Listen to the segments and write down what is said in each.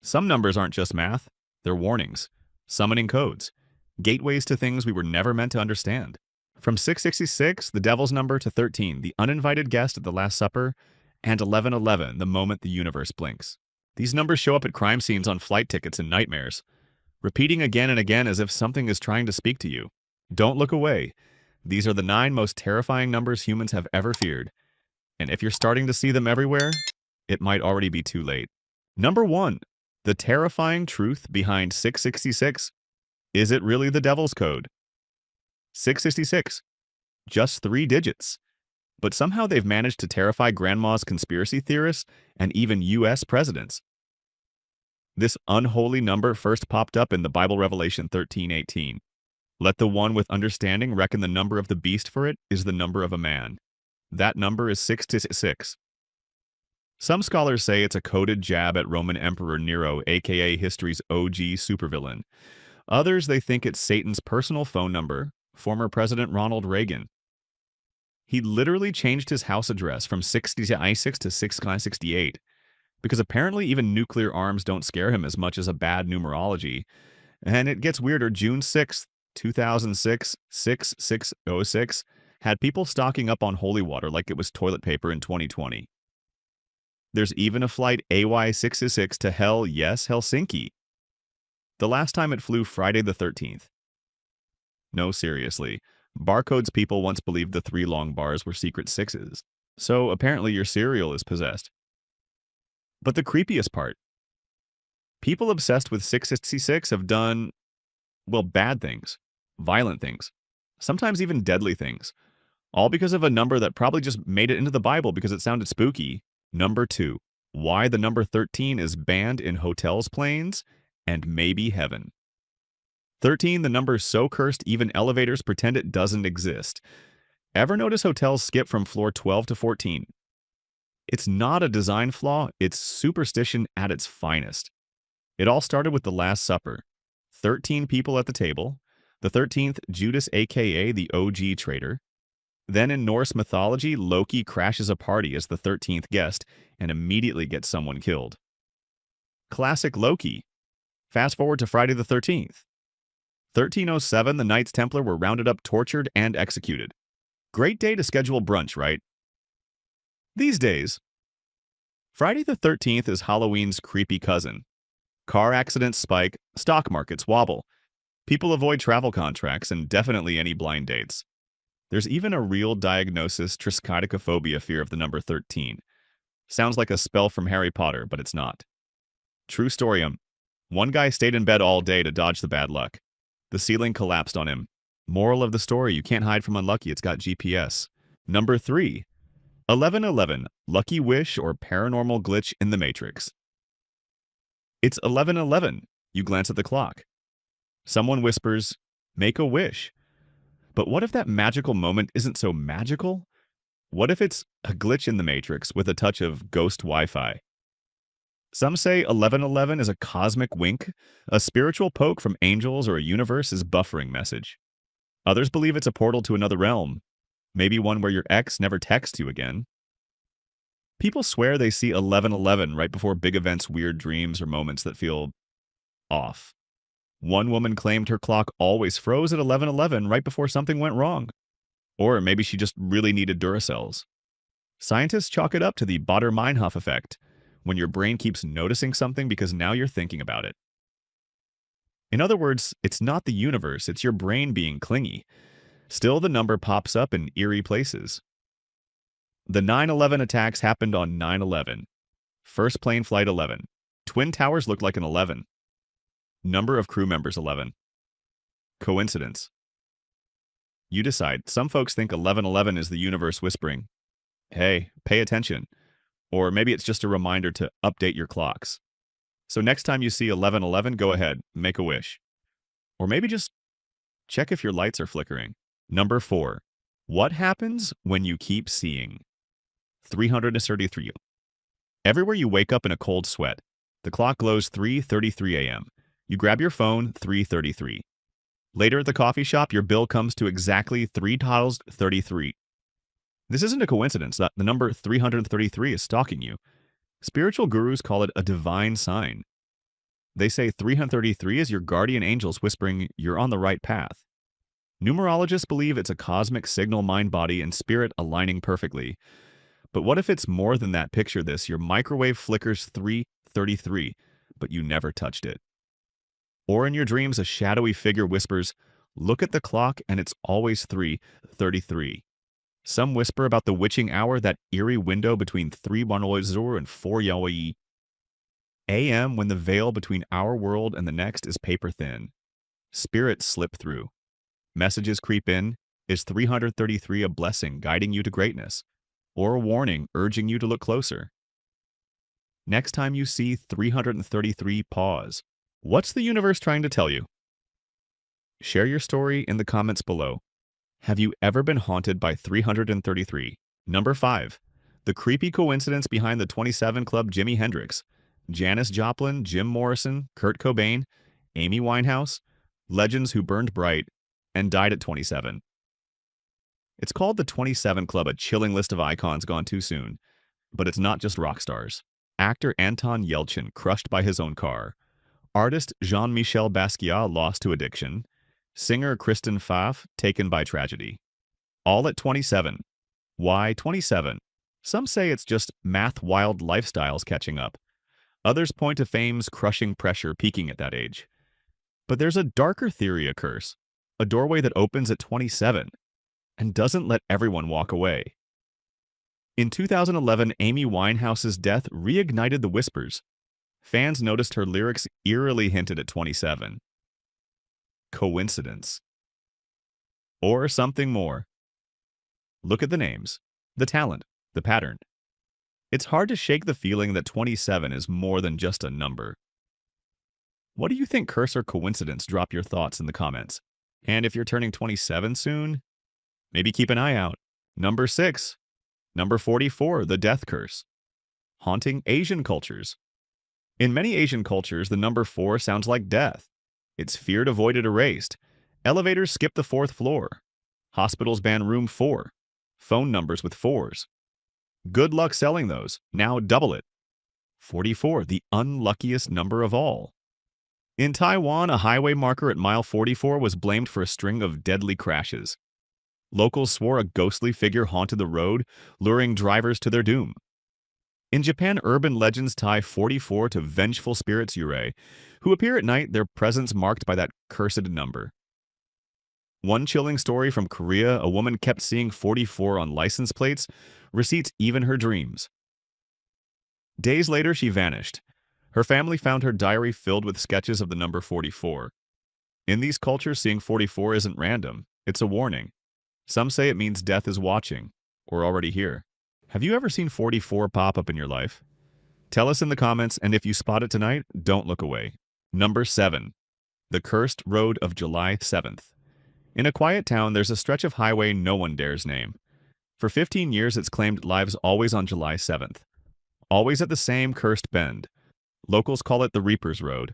Some numbers aren't just math, they're warnings, summoning codes, gateways to things we were never meant to understand. From 666, the devil's number, to 13, the uninvited guest at the Last Supper, and 1111, the moment the universe blinks. These numbers show up at crime scenes on flight tickets and nightmares, repeating again and again as if something is trying to speak to you. Don't look away. These are the 9 most terrifying numbers humans have ever feared. And if you're starting to see them everywhere, it might already be too late. Number 1. The terrifying truth behind 666. Is it really the devil's code? 666. Just 3 digits. But somehow they've managed to terrify grandma's conspiracy theorists and even US presidents. This unholy number first popped up in the Bible Revelation 13:18. Let the one with understanding reckon the number of the beast, for it is the number of a man. That number is 666. Some scholars say it's a coded jab at Roman Emperor Nero, aka history's OG supervillain. Others, they think it's Satan's personal phone number, former President Ronald Reagan. He literally changed his house address from 666 to 668, because apparently even nuclear arms don't scare him as much as a bad numerology. And it gets weirder. June 6th, 2006, 6606, had people stocking up on holy water like it was toilet paper in 2020. There's even a flight AY666 to hell, yes, Helsinki. The last time it flew Friday the 13th. No, seriously. Barcodes people once believed the 3 long bars were secret sixes. So apparently your cereal is possessed. But the creepiest part. People obsessed with 666 have done, well, bad things, violent things, sometimes even deadly things. All because of a number that probably just made it into the Bible because it sounded spooky. Number 2. Why the number 13 is banned in hotels, planes, and maybe heaven. 13, the number is so cursed even elevators pretend it doesn't exist. Ever notice hotels skip from floor 12 to 14? It's not a design flaw, it's superstition at its finest. It all started with the Last Supper. 13 people at the table. The 13th, Judas, aka the OG traitor. Then in Norse mythology, Loki crashes a party as the 13th guest and immediately gets someone killed. Classic Loki. Fast forward to Friday the 13th. 1307, the Knights Templar were rounded up, tortured, and executed. Great day to schedule brunch, right? These days, Friday the 13th is Halloween's creepy cousin. Car accidents spike, stock markets wobble. People avoid travel contracts and definitely any blind dates. There's even a real diagnosis triskaidekaphobia fear of the number 13. Sounds like a spell from Harry Potter, but it's not. True story. One guy stayed in bed all day to dodge the bad luck. The ceiling collapsed on him. Moral of the story, you can't hide from unlucky, it's got GPS. Number 3. 1111, lucky wish or paranormal glitch in the Matrix. It's 1111. You glance at the clock. Someone whispers, make a wish. But what if that magical moment isn't so magical? What if it's a glitch in the Matrix with a touch of ghost Wi-Fi? Some say 1111 is a cosmic wink, a spiritual poke from angels or a universe's buffering message. Others believe it's a portal to another realm, maybe one where your ex never texts you again. People swear they see 1111 right before big events, weird dreams, or moments that feel off. One woman claimed her clock always froze at 1111 right before something went wrong. Or maybe she just really needed Duracells. Scientists chalk it up to the Baader-Meinhof effect, when your brain keeps noticing something because now you're thinking about it. In other words, it's not the universe, it's your brain being clingy. Still, the number pops up in eerie places. The 9/11 attacks happened on 9/11. First plane flight 11. Twin Towers looked like an 11. Number of crew members 11. Coincidence? You decide. Some folks think 1111 is the universe whispering, hey, pay attention. Or maybe it's just a reminder to update your clocks. So next time you see 1111, go ahead, make a wish. Or maybe just check if your lights are flickering. Number 4. What happens when you keep seeing? 333. Everywhere you wake up in a cold sweat. The clock glows 3:33 a.m. You grab your phone, 3:33. Later at the coffee shop, your bill comes to exactly $3.33. This isn't a coincidence that the number 333 is stalking you. Spiritual gurus call it a divine sign. They say 333 is your guardian angels whispering you're on the right path. Numerologists believe it's a cosmic signal mind, body, and spirit aligning perfectly. But what if it's more than that? Picture this. Your microwave flickers 333, but you never touched it. Or in your dreams, a shadowy figure whispers, look at the clock and it's always 3:33. Some whisper about the witching hour, that eerie window between 3:1 and 4 a.m. when the veil between our world and the next is paper thin. Spirits slip through. Messages creep in. Is 333 a blessing guiding you to greatness? Or a warning urging you to look closer? Next time you see 333, pause. What's the universe trying to tell you? Share your story in the comments below. Have you ever been haunted by 333? Number 5. The creepy coincidence behind the 27 Club. Jimi Hendrix, Janis Joplin, Jim Morrison, Kurt Cobain, Amy Winehouse, legends who burned bright and died at 27. It's called the 27 Club, a chilling list of icons gone too soon. But it's not just rock stars. Actor Anton Yelchin, crushed by his own car. Artist Jean-Michel Basquiat, lost to addiction. Singer Kristen Pfaff, taken by tragedy. All at 27. Why 27? Some say it's just math-wild lifestyles catching up. Others point to fame's crushing pressure peaking at that age. But there's a darker theory, a curse. A doorway that opens at 27 and doesn't let everyone walk away. In 2011, Amy Winehouse's death reignited the whispers. Fans noticed her lyrics eerily hinted at 27. Coincidence? Or something more? Look at the names, the talent, the pattern. It's hard to shake the feeling that 27 is more than just a number. What do you think, curse or coincidence? Drop your thoughts in the comments. And if you're turning 27 soon, maybe keep an eye out. Number 6. Number 44, the death curse. Haunting Asian cultures. In many Asian cultures, the number 4 sounds like death. It's feared, avoided, erased. Elevators skip the 4th floor. Hospitals ban room 4. Phone numbers with 4s. Good luck selling those. Now double it. 44, the unluckiest number of all. In Taiwan, a highway marker at mile 44 was blamed for a string of deadly crashes. Locals swore a ghostly figure haunted the road, luring drivers to their doom. In Japan, urban legends tie 44 to vengeful spirits yurei, who appear at night, their presence marked by that cursed number. One chilling story from Korea, a woman kept seeing 44 on license plates, receipts, even her dreams. Days later, she vanished. Her family found her diary filled with sketches of the number 44. In these cultures, seeing 44 isn't random. It's a warning. Some say it means death is watching, or already here. Have you ever seen 44 pop up in your life? Tell us in the comments, and if you spot it tonight, don't look away. Number 7. The Cursed Road of July 7th. In a quiet town, there's a stretch of highway no one dares name. For 15 years, it's claimed lives always on July 7th. Always at the same cursed bend. Locals call it the Reaper's Road.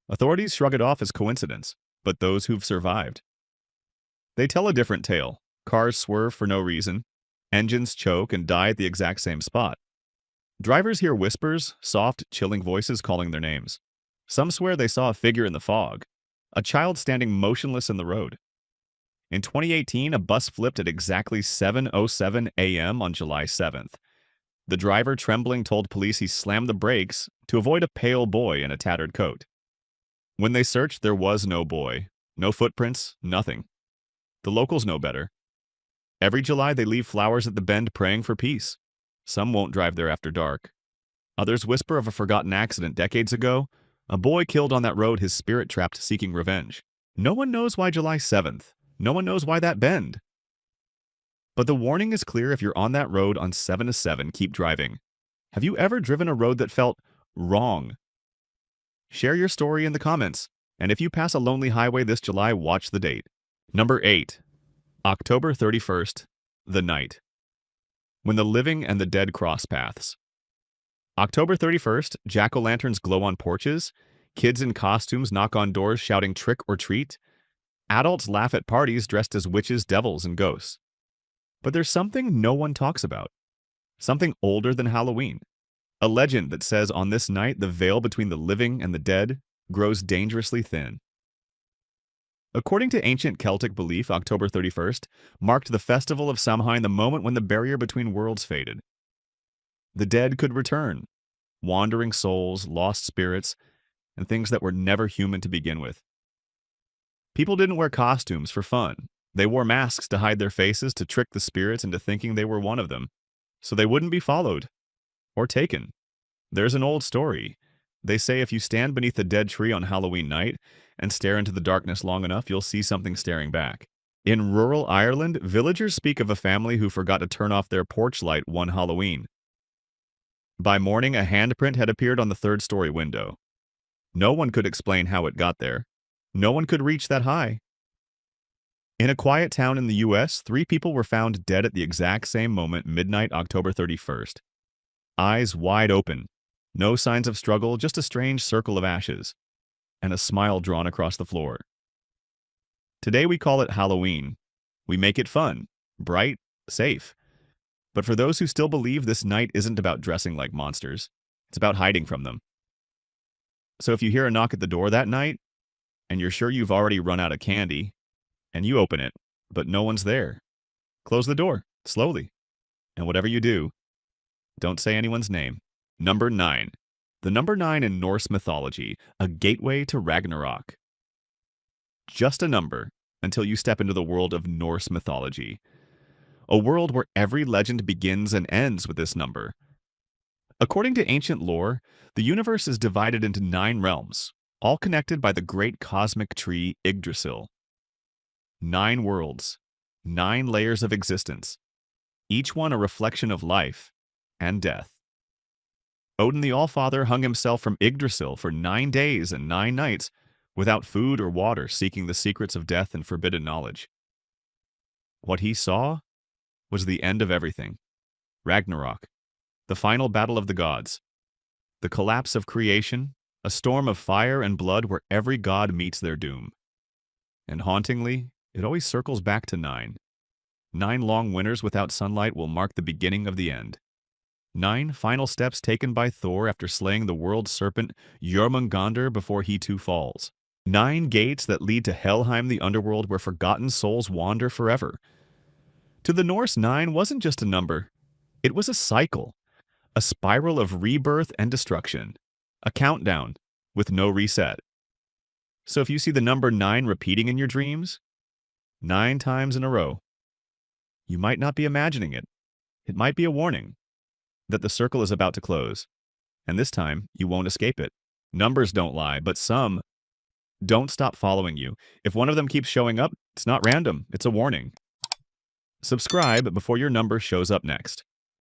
Authorities shrug it off as coincidence, but those who've survived, they tell a different tale. Cars swerve for no reason. Engines choke and die at the exact same spot. Drivers hear whispers, soft, chilling voices calling their names. Some swear they saw a figure in the fog, a child standing motionless in the road. In 2018, a bus flipped at exactly 7:07 a.m. on July 7th. The driver, trembling, told police he slammed the brakes to avoid a pale boy in a tattered coat. When they searched, there was no boy, no footprints, nothing. The locals know better. Every July, they leave flowers at the bend praying for peace. Some won't drive there after dark. Others whisper of a forgotten accident decades ago, a boy killed on that road, his spirit trapped seeking revenge. No one knows why July 7th. No one knows why that bend. But the warning is clear: if you're on that road on 7-7, keep driving. Have you ever driven a road that felt wrong? Share your story in the comments. And if you pass a lonely highway this July, watch the date. Number 8. October 31st, the night. When the living and the dead cross paths. October 31st, jack-o'-lanterns glow on porches, kids in costumes knock on doors shouting trick or treat, adults laugh at parties dressed as witches, devils, and ghosts. But there's something no one talks about. Something older than Halloween. A legend that says on this night the veil between the living and the dead grows dangerously thin. According to ancient Celtic belief, October 31st marked the festival of Samhain, the moment when the barrier between worlds faded. The dead could return, wandering souls, lost spirits, and things that were never human to begin with. People didn't wear costumes for fun. They wore masks to hide their faces to trick the spirits into thinking they were one of them, so they wouldn't be followed or taken. There's an old story. They say if you stand beneath a dead tree on Halloween night and stare into the darkness long enough, you'll see something staring back. In rural Ireland, villagers speak of a family who forgot to turn off their porch light one Halloween. By morning, a handprint had appeared on the third-story window. No one could explain how it got there. No one could reach that high. In a quiet town in the U.S., 3 people were found dead at the exact same moment, midnight, October 31st. Eyes wide open. No signs of struggle, just a strange circle of ashes, and a smile drawn across the floor. Today we call it Halloween. We make it fun, bright, safe. But for those who still believe, this night isn't about dressing like monsters. It's about hiding from them. So if you hear a knock at the door that night, and you're sure you've already run out of candy, and you open it, but no one's there, close the door, slowly. And whatever you do, don't say anyone's name. Number 9. The number 9 in Norse mythology, a gateway to Ragnarok. Just a number until you step into the world of Norse mythology. A world where every legend begins and ends with this number. According to ancient lore, the universe is divided into 9 realms, all connected by the great cosmic tree Yggdrasil. 9 worlds, 9 layers of existence, each one a reflection of life and death. Odin the Allfather hung himself from Yggdrasil for 9 days and 9 nights without food or water, seeking the secrets of death and forbidden knowledge. What he saw was the end of everything. Ragnarok, the final battle of the gods, the collapse of creation, a storm of fire and blood where every god meets their doom. And hauntingly, it always circles back to 9. 9 long winters without sunlight will mark the beginning of the end. 9 final steps taken by Thor after slaying the world serpent Jormungandr before he too falls. 9 gates that lead to Helheim, the underworld where forgotten souls wander forever. To the Norse, 9 wasn't just a number. It was a cycle, a spiral of rebirth and destruction, a countdown with no reset. So if you see the number 9 repeating in your dreams, 9 times in a row, you might not be imagining it. It might be a warning that the circle is about to close, and this time you won't escape it. Numbers don't lie, but some don't stop following you. If one of them keeps showing up, it's not random, it's a warning. Subscribe before your number shows up next.